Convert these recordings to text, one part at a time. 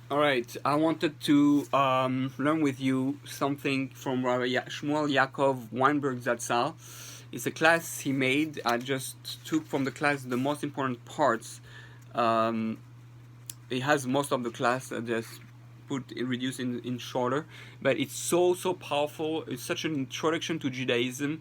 All right, I wanted to learn with you something from Rabbi Shmuel Yaakov Weinberg Zatzal. It's a class he made. I just took from the class the most important parts. Um, it has most of the class. I just reduced in shorter, but it's so powerful. It's such an introduction to Judaism.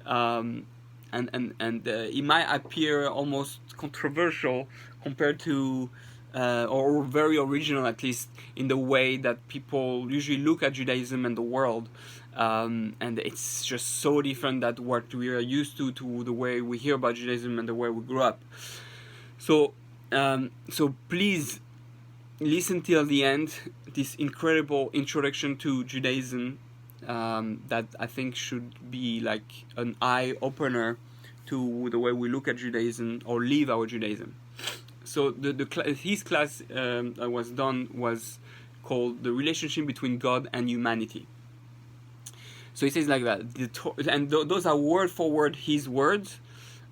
Um, and it might appear almost controversial compared to or very original, at least in the way that people usually look at Judaism and the world. And it's just so different that what we are used to the way we hear about Judaism and the way we grew up. So please listen till the end. This incredible introduction to Judaism that I think should be like an eye opener to the way we look at Judaism or live our Judaism. So his class that was done was called The Relationship Between God and Humanity. So he says like that, and those are word for word his words.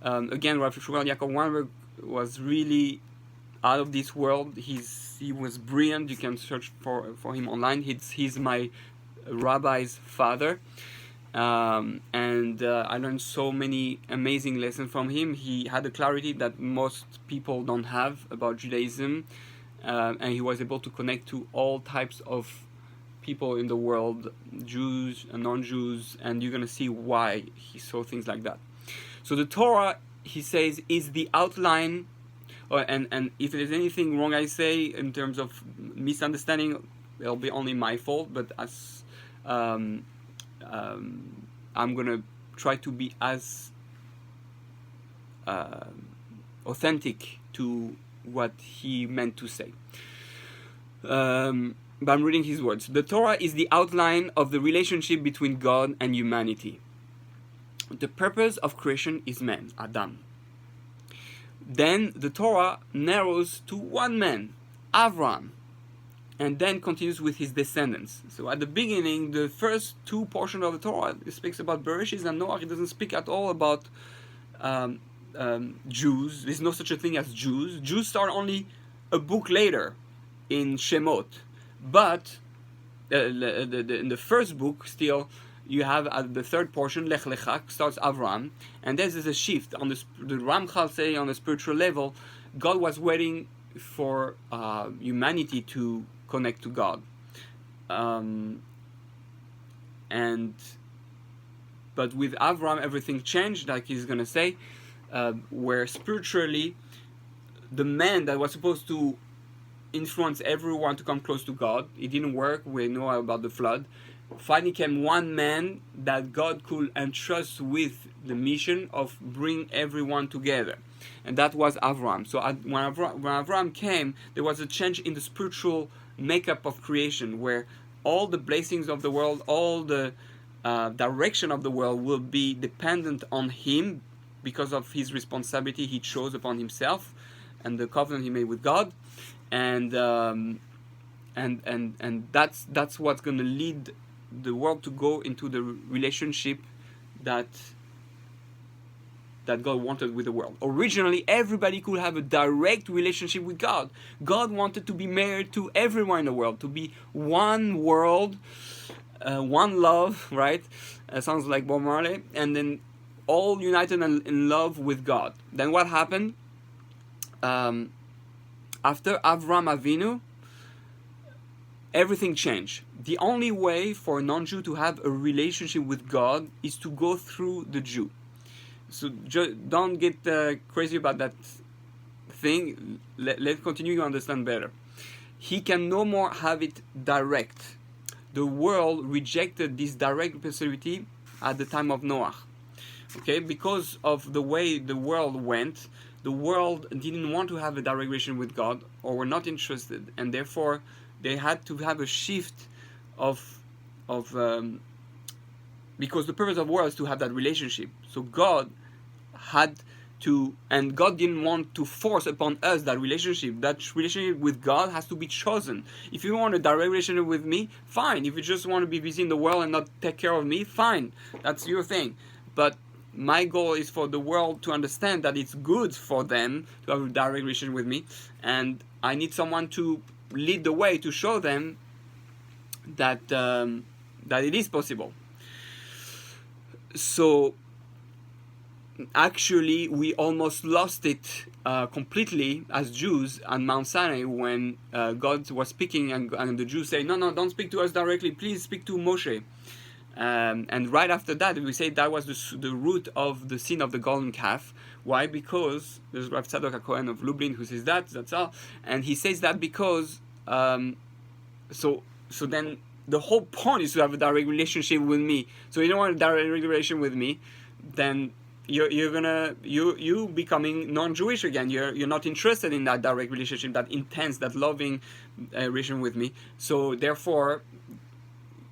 Again, Rav Shmuel Yaakov Weinberg was really out of this world. He was brilliant. You can search for him online. He's my rabbi's father. And I learned so many amazing lessons from him. He had a clarity that most people don't have about Judaism, and he was able to connect to all types of people in the world, Jews and non-Jews, and you're gonna see why he saw things like that. So the Torah, he says, is the outline, and if there's anything wrong I say in terms of misunderstanding, it'll be only my fault. But as I'm gonna try to be as authentic to what he meant to say. But I'm reading his words. The Torah is the outline of the relationship between God and humanity. The purpose of creation is man, Adam. Then the Torah narrows to one man, Avram, and then continues with his descendants. So at the beginning, the first two portions of the Torah, it speaks about Bereshit and Noach. It doesn't speak at all about Jews. There's no such a thing as Jews. Jews start only a book later in Shemot. But in the first book, still, you have the third portion, Lech Lecha, starts Avram, and there's a shift. On the Ramchal say on a spiritual level, God was waiting for humanity to connect to God, but with Avram everything changed, like he's gonna say, where spiritually the man that was supposed to influence everyone to come close to God, it didn't work. We know about the flood. Finally came one man that God could entrust with the mission of bring everyone together, and that was Avram. So when Avram came, there was a change in the spiritual makeup of creation, where all the blessings of the world, all the direction of the world will be dependent on him because of his responsibility he chose upon himself and the covenant he made with God. And that's what's going to lead the world to go into the relationship that God wanted with the world. Originally, everybody could have a direct relationship with God. God wanted to be married to everyone in the world, to be one world, one love, right? Sounds like Bob Marley. And then all united in love with God. Then what happened? After Avram Avinu, everything changed. The only way for a non-Jew to have a relationship with God is to go through the Jew. So don't get crazy about that thing. Let's continue to understand better. He can no more have it direct. The world rejected this direct possibility at the time of Noah. Okay, because of the way the world went, the world didn't want to have a direct relation with God, or were not interested, and therefore they had to have a shift of because the purpose of the world is to have that relationship. So God had to, and God didn't want to force upon us that relationship. That relationship with God has to be chosen. If you want a direct relationship with me, fine. If you just want to be busy in the world and not take care of me, fine. That's your thing. But my goal is for the world to understand that it's good for them to have a direct relationship with me, and I need someone to lead the way to show them that that it is possible. So actually, we almost lost it completely as Jews at Mount Sinai when God was speaking, and the Jews say, no, don't speak to us directly, please speak to Moshe. And right after that, we say that was the root of the sin of the golden calf. Why? Because there's Rav Tzadok HaKohen of Lublin who says that's all. And he says that because, so then the whole point is to have a direct relationship with me. So you don't want a direct relation with me, then you becoming non-Jewish again. You're not interested in that direct relationship, that intense, that loving relation with me. So therefore,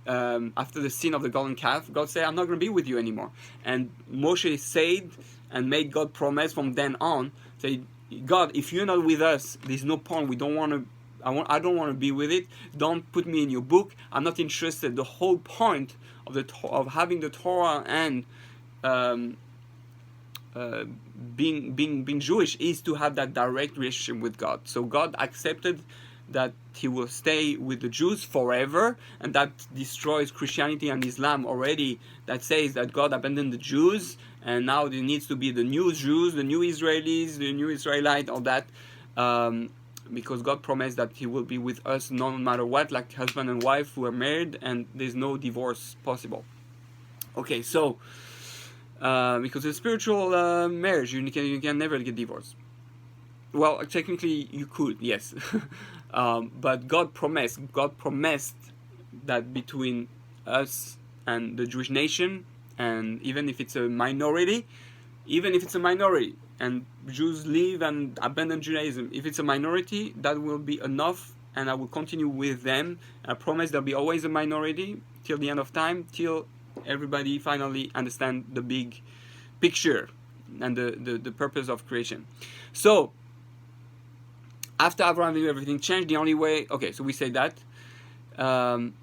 after the sin of the golden calf, God said, I'm not going to be with you anymore. And Moshe said and made God promise from then on, say, God, if you're not with us, there's no point. We don't want to. I don't want to be with it. Don't put me in your book. I'm not interested. The whole point of having the Torah and being Jewish is to have that direct relationship with God. So God accepted that he will stay with the Jews forever, and that destroys Christianity and Islam already, that says that God abandoned the Jews and now there needs to be the new Jews, the new Israelis, the new Israelite, all that, because God promised that he will be with us no matter what, like husband and wife who are married, and there's no divorce possible. Okay, so because a spiritual marriage, you can never get divorced. Well, technically you could, yes. But God promised that between us and the Jewish nation, and even if it's a minority, and Jews leave and abandon Judaism, if it's a minority, that will be enough, and I will continue with them. I promise there'll be always a minority till the end of time, till everybody finally understand the big picture and the purpose of creation. So after Abraham, everything changed. The only way, okay, so we say that, and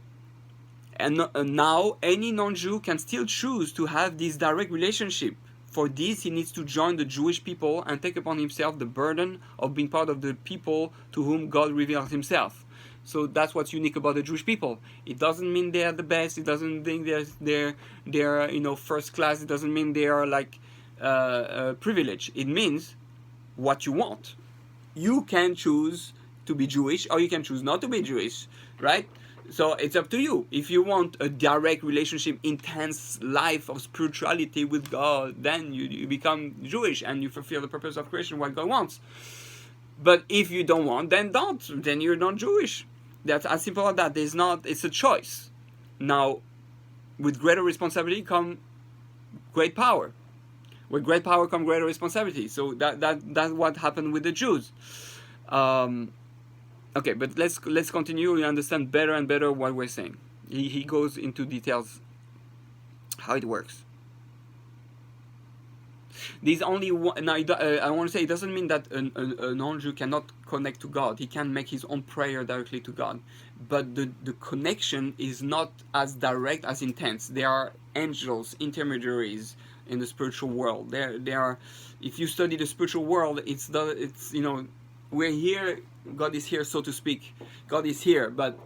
now any non-Jew can still choose to have this direct relationship. For this, he needs to join the Jewish people and take upon himself the burden of being part of the people to whom God reveals himself. So that's what's unique about the Jewish people. It doesn't mean they're the best. It doesn't mean they're first class. It doesn't mean they are like privileged. It means what you want. You can choose to be Jewish, or you can choose not to be Jewish, right? So it's up to you. If you want a direct relationship, intense life of spirituality with God, then you become Jewish and you fulfill the purpose of creation, what God wants. But if you don't want, then don't. Then you're not Jewish. That's as simple as that. It's a choice. Now, with greater responsibility come great power. With great power come greater responsibility. So that's what happened with the Jews. Okay, but let's continue. We understand better and better what we're saying. He goes into details how it works. There's only one. Now, I want to say it doesn't mean that a non-Jew cannot connect to God. He can make his own prayer directly to God, but the connection is not as direct, as intense. There are angels, intermediaries in the spiritual world. There are. If you study the spiritual world, it's we're here. God is here, so to speak. God is here, but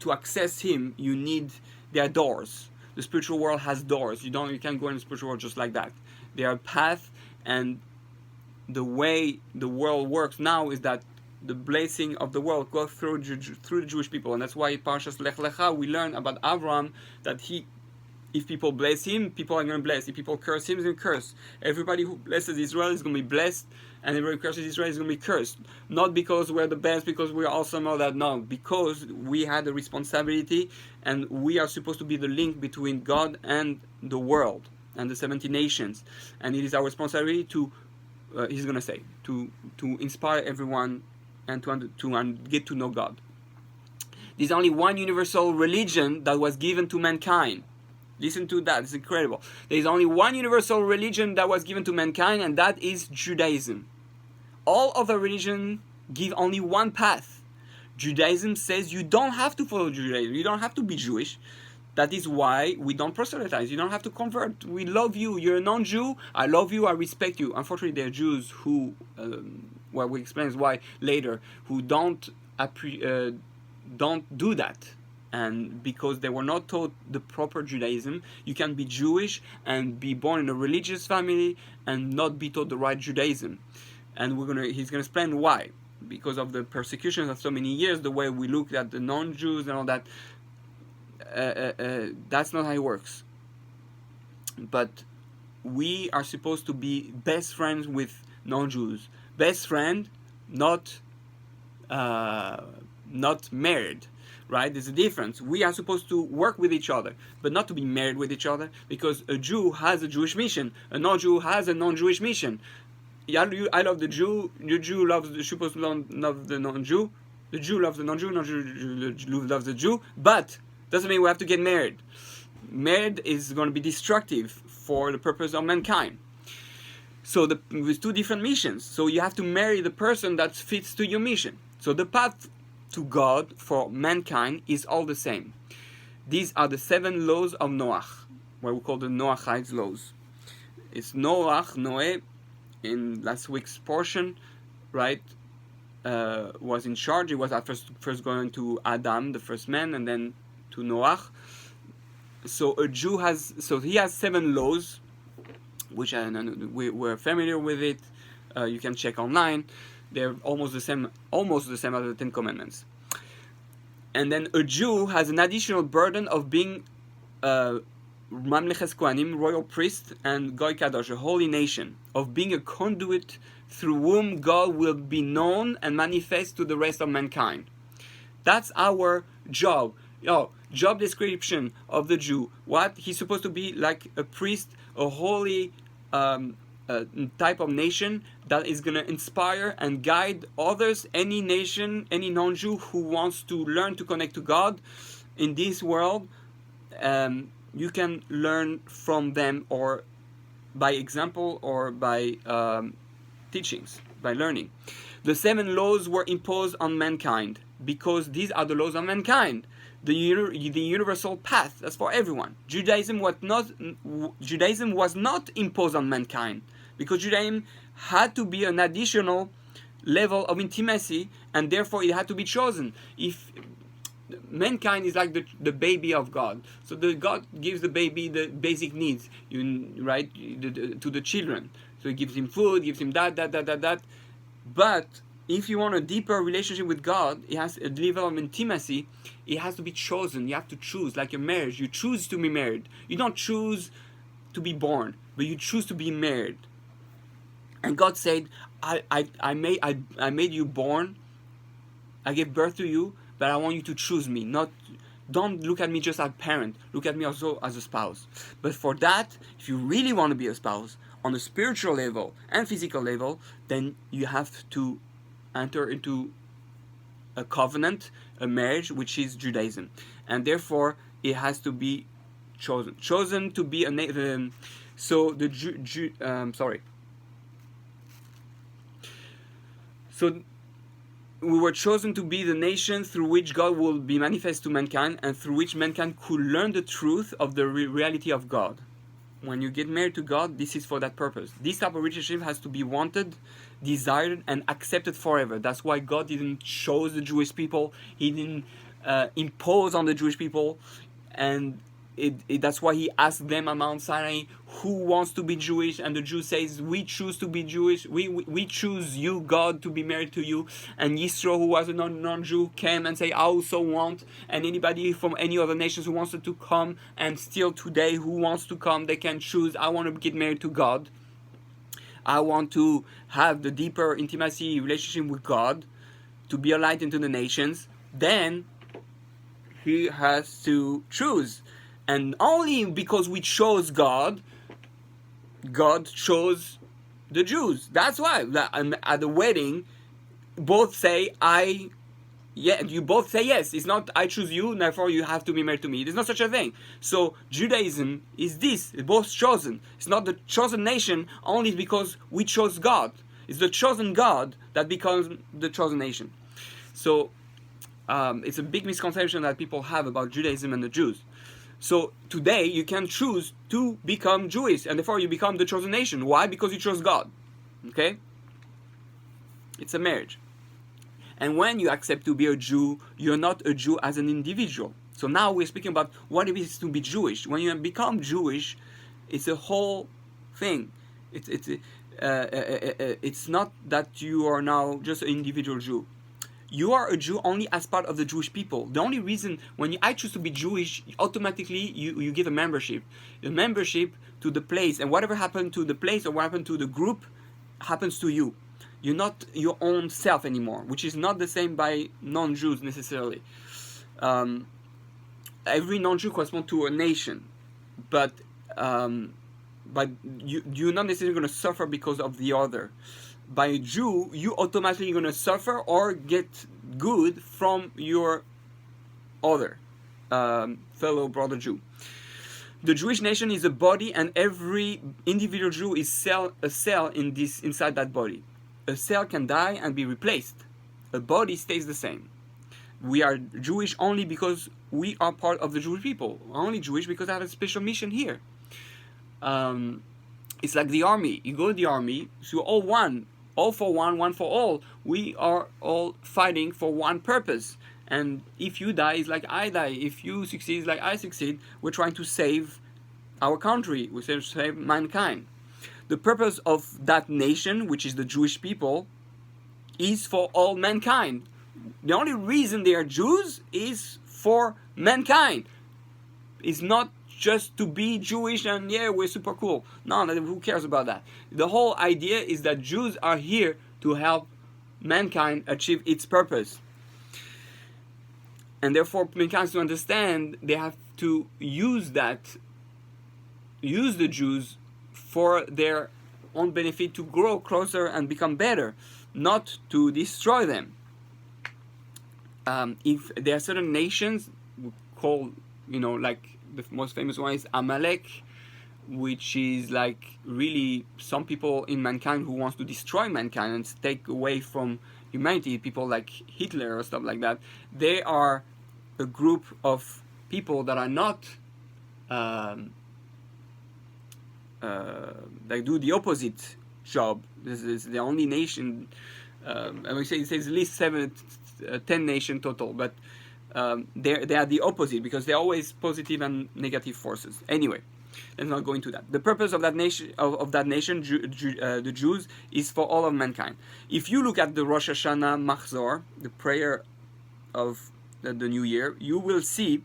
to access Him, you need. There are doors. The spiritual world has doors. You can't go in the spiritual world just like that. There are paths, and the way the world works now is that the blessing of the world goes through the Jewish people, and that's why in Parshas Lech Lecha we learn about Abraham that if people bless him, people are going to bless. If people curse him, he's going to curse. Everybody who blesses Israel is going to be blessed, and everybody who curses Israel is going to be cursed. Not because we're the best, because we're awesome, or that. No, because we had a responsibility, and we are supposed to be the link between God and the world and the 70 nations, and it is our responsibility to, he's going to say, to inspire everyone and to get to know God. There's only one universal religion that was given to mankind. Listen to that, it's incredible. There is only one universal religion that was given to mankind, and that is Judaism. All other religions give only one path. Judaism says you don't have to follow Judaism, you don't have to be Jewish. That is why we don't proselytize. You don't have to convert. We love you. You're a non-Jew. I love you. I respect you. Unfortunately, there are Jews who, we explain why later, who don't don't do that. And because they were not taught the proper Judaism, you can be Jewish and be born in a religious family and not be taught the right Judaism. And he's gonna explain why. Because of the persecutions of so many years, the way we look at the non-Jews and all that, that's not how it works. But we are supposed to be best friends with non-Jews. Best friend, not married, right? There's a difference. We are supposed to work with each other, but not to be married with each other, because a Jew has a Jewish mission, a non-Jew has a non-Jewish mission. I love the Jew, the Jew loves the supposed to love the non-Jew, the Jew loves the non-Jew, non-Jew loves the Jew, but doesn't mean we have to get married. Married is going to be destructive for the purpose of mankind. So with two different missions. So you have to marry the person that fits to your mission. So the path to God for mankind is all the same. These are the 7 laws of Noach, what we call the Noachites laws. It's Noach, Noé, in last week's portion, right, was in charge. He was at first going to Adam, the first man, and then to Noach. So a Jew he has 7 laws, which we're familiar with it. You can check online. They're almost the same as the 10 Commandments. And then a Jew has an additional burden of being Mamleches Kohanim, royal priest, and Goy Kadosh, a holy nation, of being a conduit through whom God will be known and manifest to the rest of mankind. That's our job. Job description of the Jew. What? He's supposed to be like a priest, a holy type of nation that is going to inspire and guide others, any nation, any non-Jew who wants to learn to connect to God in this world. You can learn from them, or by example, or by teachings, by learning. The 7 laws were imposed on mankind because these are the laws of mankind. The universal path, that's for everyone. Judaism was not imposed on mankind, because Judaism had to be an additional level of intimacy, and therefore it had to be chosen. If mankind is like the baby of God, so God gives the baby the basic needs, right, to the children. So He gives him food, gives him that. But if you want a deeper relationship with God, it has a level of intimacy. It has to be chosen. You have to choose, like a marriage. You choose to be married. You don't choose to be born, but you choose to be married. And God said, I made you born. I gave birth to you, but I want you to choose me. Don't look at me just as a parent. Look at me also as a spouse. But for that, if you really want to be a spouse on a spiritual level and physical level, then you have to enter into a covenant, a marriage, which is Judaism, and therefore it has to be chosen to be a so we were chosen to be the nation through which God will be manifest to mankind, and through which mankind could learn the truth of the reality of God. When you get married to God, this is for that purpose. This type of relationship has to be wanted, desired, and accepted forever. That's why God didn't choose the Jewish people. He didn't impose on the Jewish people. And that's why He asked them on Mount Sinai, who wants to be Jewish? And the Jew says, we choose to be Jewish. We choose you, God, to be married to you. And Yisro, who was a non-Jew, came and said, I also want. And anybody from any other nations who wants to come, and still today who wants to come, they can choose, I want to get married to God. I want to have the deeper intimacy relationship with God, to be a light into the nations. Then he has to choose. And only because we chose God, God chose the Jews. That's why at the wedding, both say you both say yes. It's not I choose you, therefore you have to be married to me. There's no such a thing. So Judaism is this, it's both chosen. It's not the chosen nation only because we chose God. It's the chosen God that becomes the chosen nation. So it's a big misconception that people have about Judaism and the Jews. So today you can choose to become Jewish, and therefore you become the chosen nation. Why? Because you chose God. Okay? It's a marriage. And when you accept to be a Jew, you're not a Jew as an individual. So now we're speaking about what it is to be Jewish. When you become Jewish, it's a whole thing. It's not that you are now just an individual Jew. You are a Jew only as part of the Jewish people. The only reason when I choose to be Jewish, automatically you give a membership to the place, and whatever happened to the place or what happened to the group happens to you. You're not your own self anymore, which is not the same by non-Jews necessarily. Every non-Jew corresponds to a nation, but you're not necessarily going to suffer because of the other. By a Jew, you automatically going to suffer or get good from your other fellow brother Jew. The Jewish nation is a body, and every individual Jew is a cell inside that body. A cell can die and be replaced. A body stays the same. We are Jewish only because we are part of the Jewish people. Only Jewish because I have a special mission here. It's like the army. You go to the army, so all one. All for one for all. We are all fighting for one purpose. And if you die, it's like I die. If you succeed, it's like I succeed. We're trying to save our country. We're trying to save mankind. The purpose of that nation, which is the Jewish people, is for all mankind. The only reason they are Jews is for mankind. It's not just to be Jewish and yeah, we're super cool. No, who cares about that? The whole idea is that Jews are here to help mankind achieve its purpose. And therefore, mankind to understand, they have to use the Jews for their own benefit, to grow closer and become better, not to destroy them. If there are certain nations called, like the most famous one is Amalek, which is like really some people in mankind who wants to destroy mankind and take away from humanity, people like Hitler or stuff like that. They are a group of people that are not they do the opposite job. This is the only nation, and we say it says at least 10 nations total, but they are the opposite because they're always positive and negative forces. Anyway, let's not go into that. The purpose of that nation, the Jews, is for all of mankind. If you look at the Rosh Hashanah Machzor, the prayer of the New Year, you will see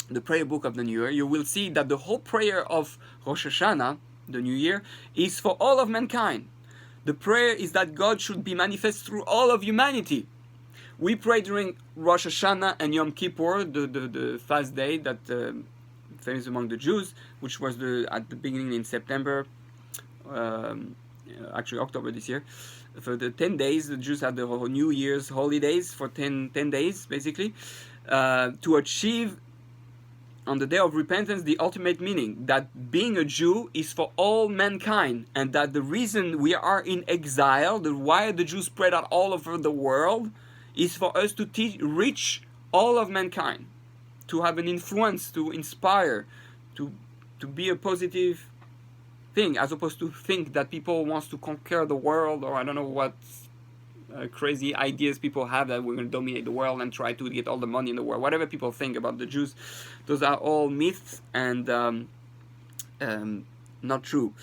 the prayer book of the New Year. You will see that the whole prayer of Rosh Hashanah, the New Year, is for all of mankind. The prayer is that God should be manifest through all of humanity. We pray during Rosh Hashanah and Yom Kippur, the fast day that famous among the Jews, which was at the beginning in September, actually October this year. For the 10 days, the Jews had the whole New Year's holidays for 10 days, basically, to achieve on the day of repentance the ultimate meaning, that being a Jew is for all mankind, and that the reason we are in exile, why the Jews spread out all over the world, is for us to reach all of mankind, to have an influence, to inspire, to be a positive thing, as opposed to think that people wants to conquer the world, or I don't know what crazy ideas people have that we're going to dominate the world and try to get all the money in the world. Whatever people think about the Jews, those are all myths and not true.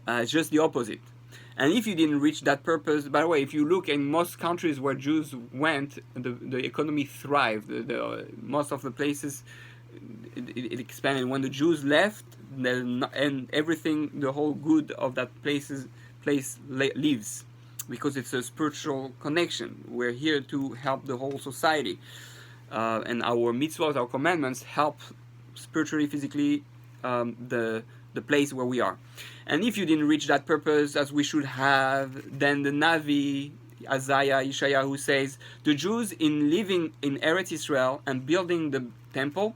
It's just the opposite. And if you didn't reach that purpose, by the way, if you look in most countries where Jews went, the economy thrived. Most of the places, it expanded. When the Jews left, and everything, the whole good of that place leaves, because it's a spiritual connection. We're here to help the whole society, and our mitzvahs, our commandments, help spiritually, physically, the place where we are. And if you didn't reach that purpose as we should have, then the Navi, Isaiah, Yeshayahu says, the Jews in living in Eretz Israel and building the temple,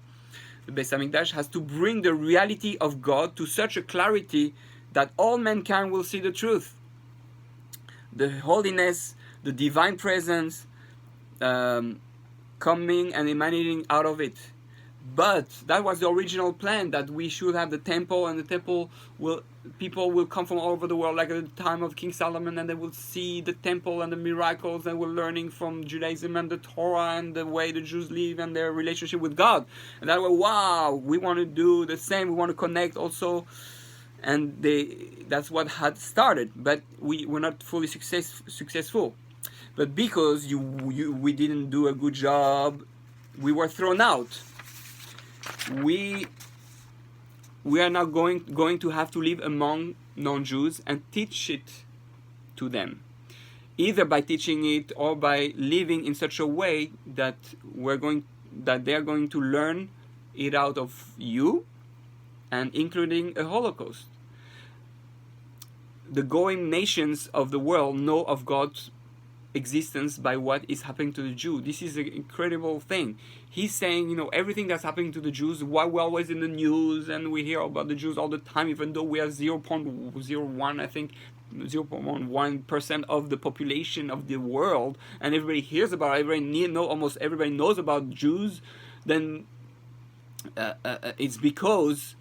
the Beis Hamikdash, has to bring the reality of God to such a clarity that all mankind will see the truth. The holiness, the divine presence coming and emanating out of it. But that was the original plan, that we should have the temple, and the temple people will come from all over the world, like at the time of King Solomon, and they will see the temple and the miracles, and we're learning from Judaism and the Torah and the way the Jews live and their relationship with God. And that way, wow, we want to do the same, we want to connect also. And that's what had started, but we were not fully successful. But because we didn't do a good job, we were thrown out. We are now going to have to live among non-Jews and teach it to them, either by teaching it or by living in such a way that they are going to learn it out of you, and including a Holocaust. The Goyim nations of the world know of God's existence by what is happening to the Jew. This is an incredible thing. He's saying, everything that's happening to the Jews, why we're always in the news and we hear about the Jews all the time, even though we are 0.01, I think, 0.1% of the population of the world, and everybody hears about it, almost everybody knows about Jews, then it's because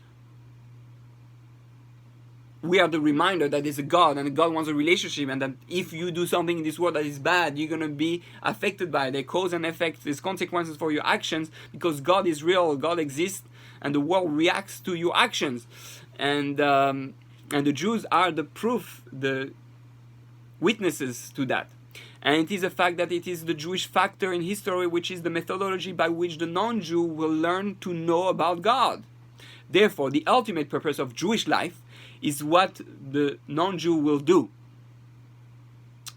we are the reminder that there's a God, and God wants a relationship, and that if you do something in this world that is bad, you're going to be affected by it. There's cause and effect, there's consequences for your actions, because God is real, God exists, and the world reacts to your actions. And the Jews are the proof, the witnesses to that. And it is a fact that it is the Jewish factor in history which is the methodology by which the non-Jew will learn to know about God. Therefore, the ultimate purpose of Jewish life is what the non-Jew will do.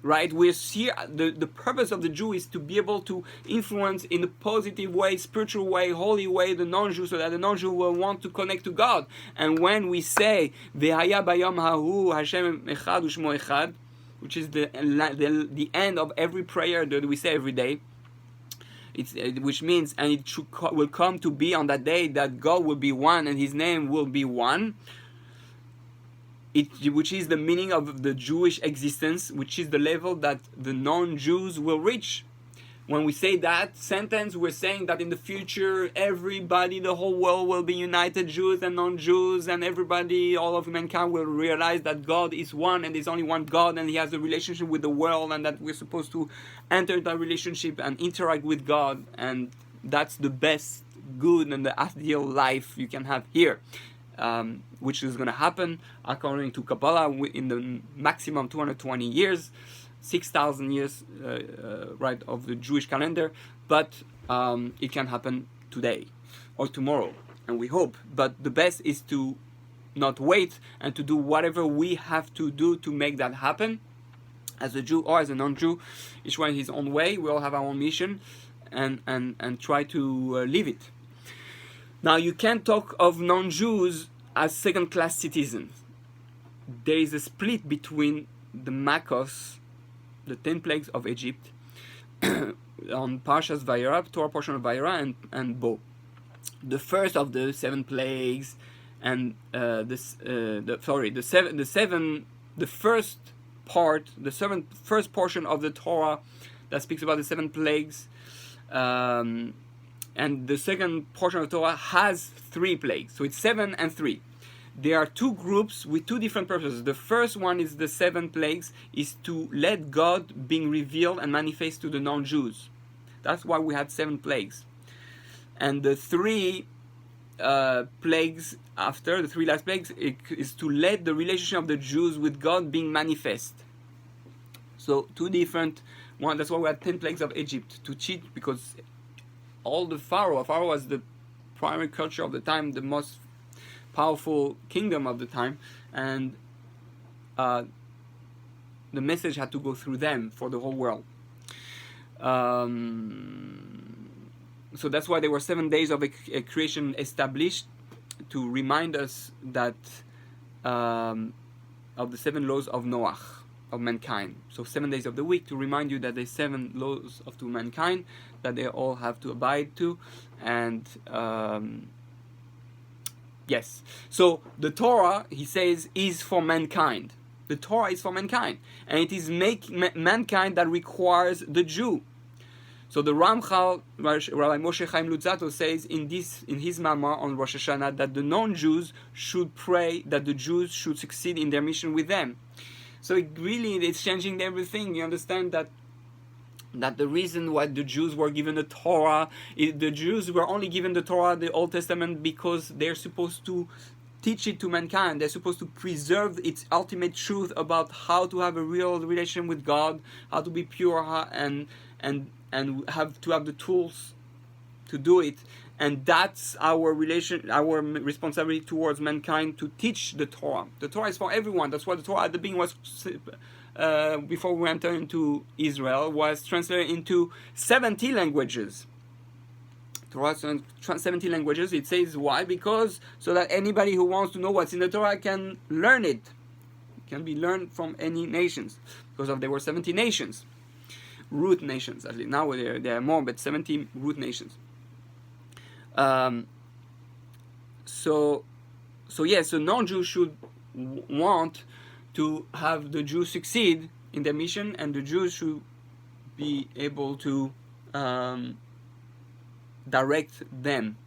Right? We're here, the purpose of the Jew is to be able to influence in a positive way, spiritual way, holy way, the non-Jew, so that the non-Jew will want to connect to God. And when we say, V'haya bayom hahu Hashem echad u'shmo echad, which is the end of every prayer that we say every day, which means, and it will come to be on that day that God will be one and His name will be one, which is the meaning of the Jewish existence, which is the level that the non-Jews will reach. When we say that sentence, we're saying that in the future, everybody, the whole world will be united, Jews and non-Jews, and everybody, all of mankind will realize that God is one, and there's only one God, and He has a relationship with the world, and that we're supposed to enter that relationship and interact with God, and that's the best, good, and the ideal life you can have here. Which is going to happen according to Kabbalah in the maximum 220 years, 6,000 years right, of the Jewish calendar, but it can happen today or tomorrow, and we hope. But the best is to not wait and to do whatever we have to do to make that happen, as a Jew or as a non-Jew, each one his own way. We all have our own mission, and try to live it. Now, you can't talk of non-Jews as second-class citizens. There is a split between the Makos, the 10 plagues of Egypt, on Parshas Vayera, Torah portion of Vayera, and Bo. The first of the 7 plagues, and the first portion of the Torah that speaks about the 7 plagues. And the second portion of the Torah has 3 plagues. So it's 7 and 3. There are 2 groups with 2 different purposes. The first one is the 7 plagues, is to let God being revealed and manifest to the non-Jews. That's why we had 7 plagues. And the 3 plagues after, the 3 last plagues, is to let the relationship of the Jews with God being manifest. So 2 different ones. That's why we had 10 plagues of Egypt, to cheat, because all the Pharaoh was the primary culture of the time, the most powerful kingdom of the time, and the message had to go through them for the whole world. So that's why there were 7 days of a creation established to remind us that of the 7 laws of Noah, of mankind. So 7 days of the week to remind you that there's 7 laws to mankind that they all have to abide to. And yes, so the Torah, he says, is for mankind. The Torah is for mankind, and it is mankind that requires the Jew. So the Ramchal, Rabbi Moshe Chaim Luzzatto, says in his Mamar on Rosh Hashanah that the non-Jews should pray that the Jews should succeed in their mission with them. So it's changing everything. You understand that the reason why the Jews were given the Torah, the Jews were only given the Torah, the Old Testament, because they're supposed to teach it to mankind. They're supposed to preserve its ultimate truth about how to have a real relation with God, how to be pure, and have to have the tools to do it. And that's our responsibility towards mankind, to teach the Torah. The Torah is for everyone. That's why the Torah at the beginning was, before we entered into Israel, was translated into 70 languages. Torah 70 languages. It says why? Because so that anybody who wants to know what's in the Torah can learn it. It can be learned from any nations, because there were 70 nations, root nations. At least now there are more, but 70 root nations. So non-Jews should want to have the Jews succeed in their mission, and the Jews should be able to direct them.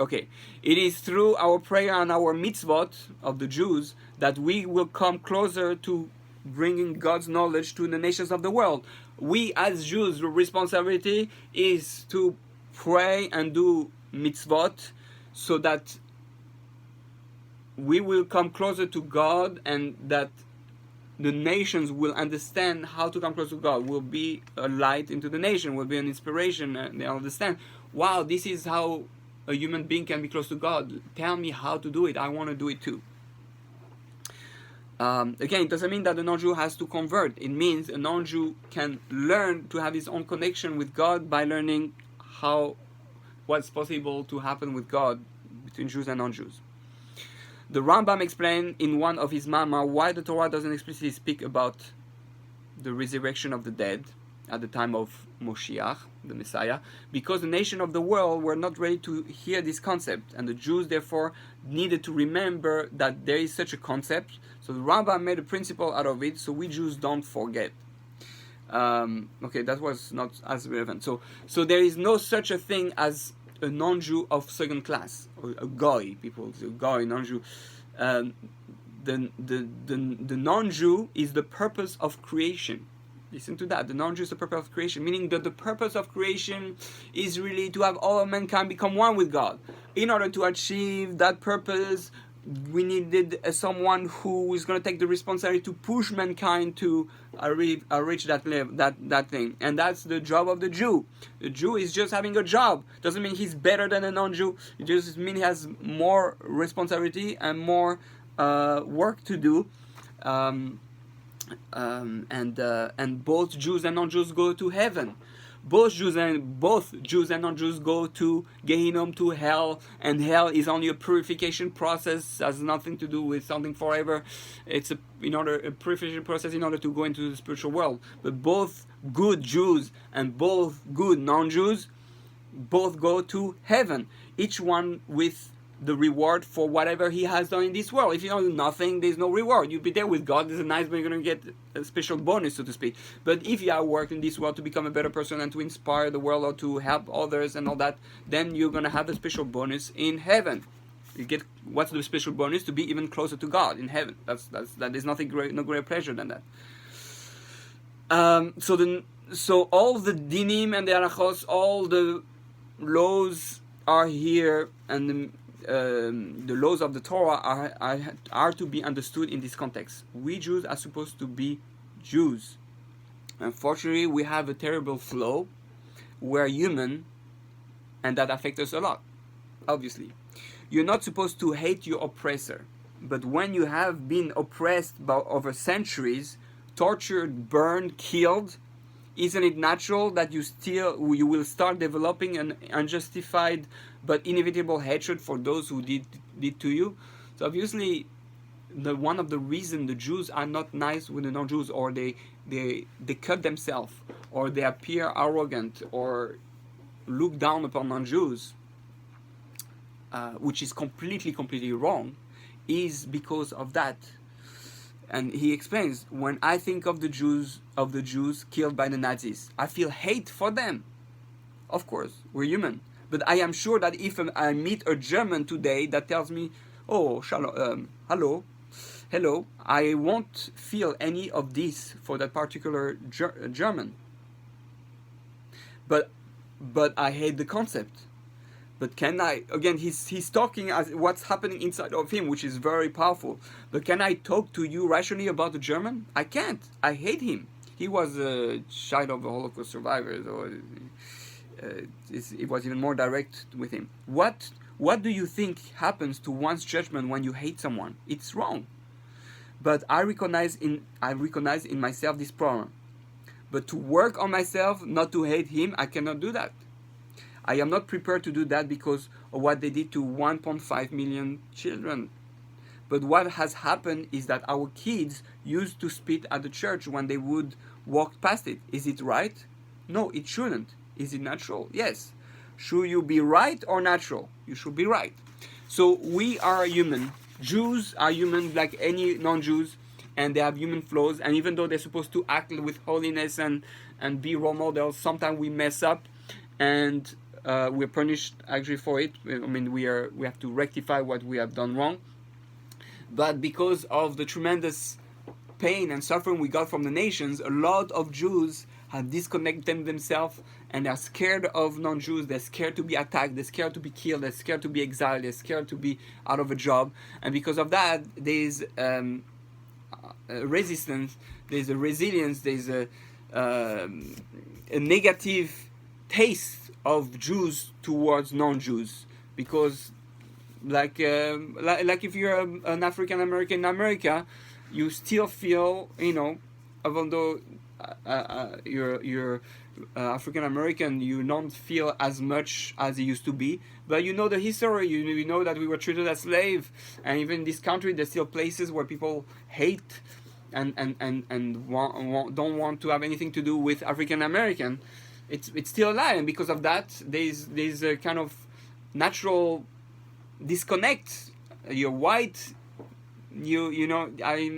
Okay, it is through our prayer and our mitzvot of the Jews that we will come closer to bringing God's knowledge to the nations of the world. We as Jews, the responsibility is to pray and do mitzvot so that we will come closer to God, and that the nations will understand how to come close to God. Will be a light into the nation, will be an inspiration, and they understand, wow, this is how a human being can be close to God. Tell me how to do it. I want to do it too. Again, it doesn't mean that a non-Jew has to convert. It means a non-Jew can learn to have his own connection with God by learning what's possible to happen with God between Jews and non-Jews. The Rambam explained in one of his Mama why the Torah doesn't explicitly speak about the resurrection of the dead at the time of Moshiach, the Messiah, because the nation of the world were not ready to hear this concept, and the Jews therefore needed to remember that there is such a concept. So the Rambam made a principle out of it, so we Jews don't forget. Okay, that was not as relevant. So there is no such a thing as a non-Jew of second class, or a goy. People say goy, non-Jew. The non-Jew is the purpose of creation. Listen to that. The non-Jew is the purpose of creation, meaning that the purpose of creation is really to have all of mankind become one with God. In order to achieve that purpose, we needed someone who is going to take the responsibility to push mankind to reach that level, that thing. And that's the job of the Jew. The Jew is just having a job. Doesn't mean he's better than a non-Jew. It just means he has more responsibility and more work to do. And both Jews and non-Jews go to heaven. Both Jews and non-Jews go to Gehinnom, to hell, and hell is only a purification process, has nothing to do with something forever. It's a purification process in order to go into the spiritual world. But both good Jews and both good non-Jews both go to heaven, each one with the reward for whatever he has done in this world. If you don't do nothing, there's no reward. You'll be there with God. There's a nice, but you're going to get a special bonus, so to speak. But if you are working in this world to become a better person and to inspire the world or to help others and all that, then you're going to have a special bonus in heaven. You get, what's the special bonus? To be even closer to God in heaven. There's nothing great, no greater pleasure than that. So all the dinim and the halachos, all the laws are here, and the laws of the Torah are to be understood in this context. We Jews are supposed to be Jews. Unfortunately, we have a terrible flaw. We're human, and that affects us a lot, obviously. You're not supposed to hate your oppressor, but when you have been oppressed over centuries, tortured, burned, killed, isn't it natural that you will start developing an unjustified but inevitable hatred for those who did to you? So obviously, one of the reasons the Jews are not nice with the non-Jews, or they cut themselves, or they appear arrogant, or look down upon non-Jews, which is completely wrong, is because of that. And he explains, when I think of the Jews killed by the Nazis, I feel hate for them. Of course, we're human. But I am sure that if I meet a German today that tells me, oh, shalom, hello, I won't feel any of this for that particular German. But I hate the concept. But can I, again, he's talking as what's happening inside of him, which is very powerful. But can I talk to you rationally about the German? I can't. I hate him. He was a child of a Holocaust survivor, so it was even more direct with him. What do you think happens to one's judgment when you hate someone? It's wrong. But I recognize in myself this problem. But to work on myself, not to hate him, I cannot do that. I am not prepared to do that because of what they did to 1.5 million children. But what has happened is that our kids used to spit at the church when they would walk past it. Is it right? No, it shouldn't. Is it natural? Yes. Should you be right or natural? You should be right. So we are human. Jews are human like any non-Jews, and they have human flaws. And even though they're supposed to act with holiness and be role models, sometimes we mess up, and we're punished actually for it. I mean, we have to rectify what we have done wrong. But because of the tremendous pain and suffering we got from the nations, a lot of Jews have disconnected themselves and are scared of non-Jews. They're scared to be attacked. They're scared to be killed. They're scared to be exiled. They're scared to be out of a job. And because of that, there's a resistance. There's a resilience. There's a negative taste of Jews towards non-Jews, because like if you're an African American in America, you still feel, even though you're African American, you don't feel as much as it used to be. But you know the history. You know that we were treated as slaves, and even in this country, there's still places where people hate and don't want to have anything to do with African American. It's still alive, and because of that, there's a kind of natural disconnect. You're white, I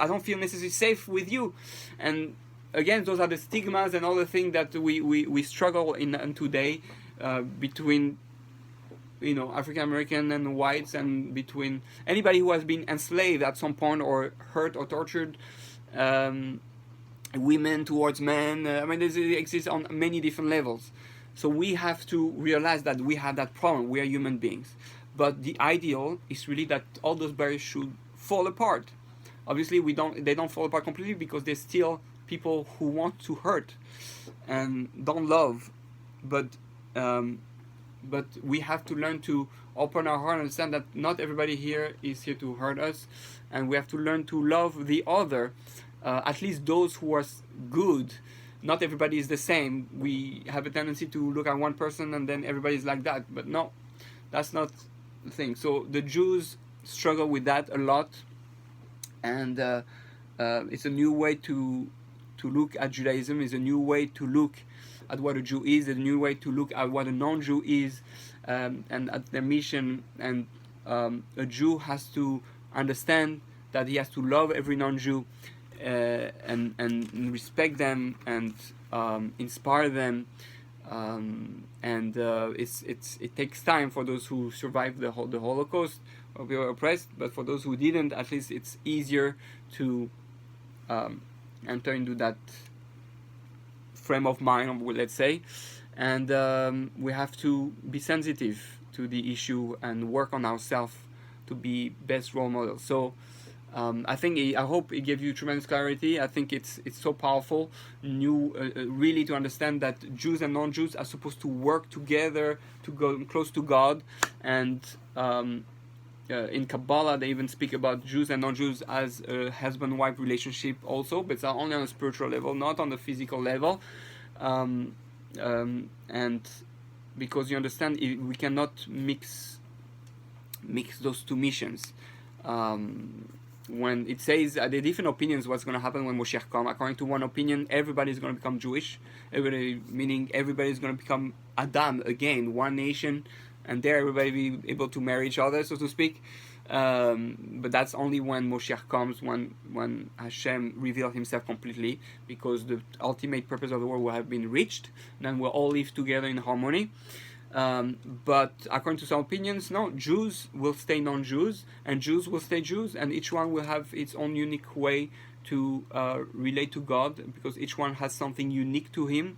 don't feel necessarily safe with you, and again, those are the stigmas and all the things that we struggle in today, between African American and whites, and between anybody who has been enslaved at some point or hurt or tortured. Women towards men. It exists on many different levels. So we have to realize that we have that problem. We are human beings. But the ideal is really that all those barriers should fall apart. Obviously, they don't fall apart completely, because there's still people who want to hurt and don't love. But we have to learn to open our heart and understand that not everybody here is here to hurt us, and we have to learn to love the other. At least those who are good. Not everybody is the same. We have a tendency to look at one person and then everybody's like that. But no, that's not the thing. So the Jews struggle with that a lot. And it's a new way to look at Judaism. It's a new way to look at what a Jew is. It's a new way to look at what a non-Jew is, and at their mission. And a Jew has to understand that he has to love every non-Jew, and respect them, and inspire them, and it takes time for those who survived the Holocaust or were oppressed, but for those who didn't, at least it's easier to enter into that frame of mind, let's say. And we have to be sensitive to the issue and work on ourselves to be best role models. So I hope it gave you tremendous clarity. I think it's so powerful, really to understand that Jews and non-Jews are supposed to work together to go close to God. And in Kabbalah, they even speak about Jews and non-Jews as a husband-wife relationship also, but it's only on a spiritual level, not on the physical level. And because you understand, we cannot mix those two missions. When it says there are different opinions what's going to happen when Moshiach comes. According to one opinion, everybody is going to become Jewish. Meaning everybody is going to become Adam again, one nation, and there everybody be able to marry each other, so to speak. But that's only when Moshiach comes, when Hashem reveals himself completely, because the ultimate purpose of the world will have been reached, then we'll all live together in harmony. But according to some opinions, no, Jews will stay non-Jews, and Jews will stay Jews, and each one will have its own unique way to relate to God, because each one has something unique to him.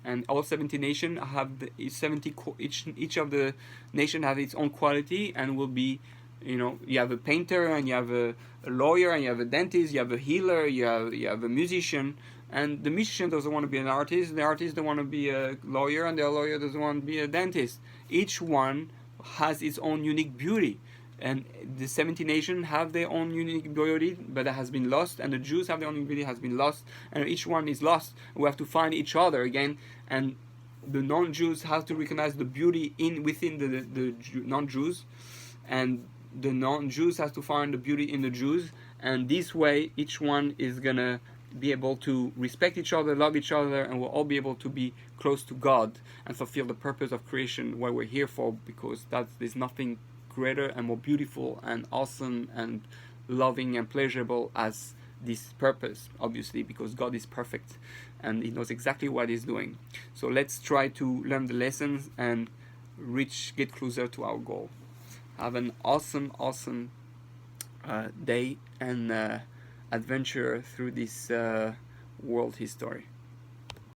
And all 70 nations have each of the nation have its own quality, and will be, you have a painter, and you have a lawyer, and you have a dentist, you have a healer, you have a musician. And the musician doesn't want to be an artist, the artist doesn't want to be a lawyer, and the lawyer doesn't want to be a dentist. Each one has its own unique beauty. And the 70 nations have their own unique beauty, but that has been lost. And the Jews have their own beauty, has been lost. And each one is lost. We have to find each other again. And the non-Jews have to recognize the beauty within the non-Jews. And the non-Jews have to find the beauty in the Jews. And this way, each one is going to be able to respect each other, love each other, and we'll all be able to be close to God and fulfill the purpose of creation, what we're here for, because there's nothing greater and more beautiful and awesome and loving and pleasurable as this purpose, obviously, because God is perfect and he knows exactly what he's doing. So let's try to learn the lessons and get closer to our goal. Have an awesome day and adventure through this world history.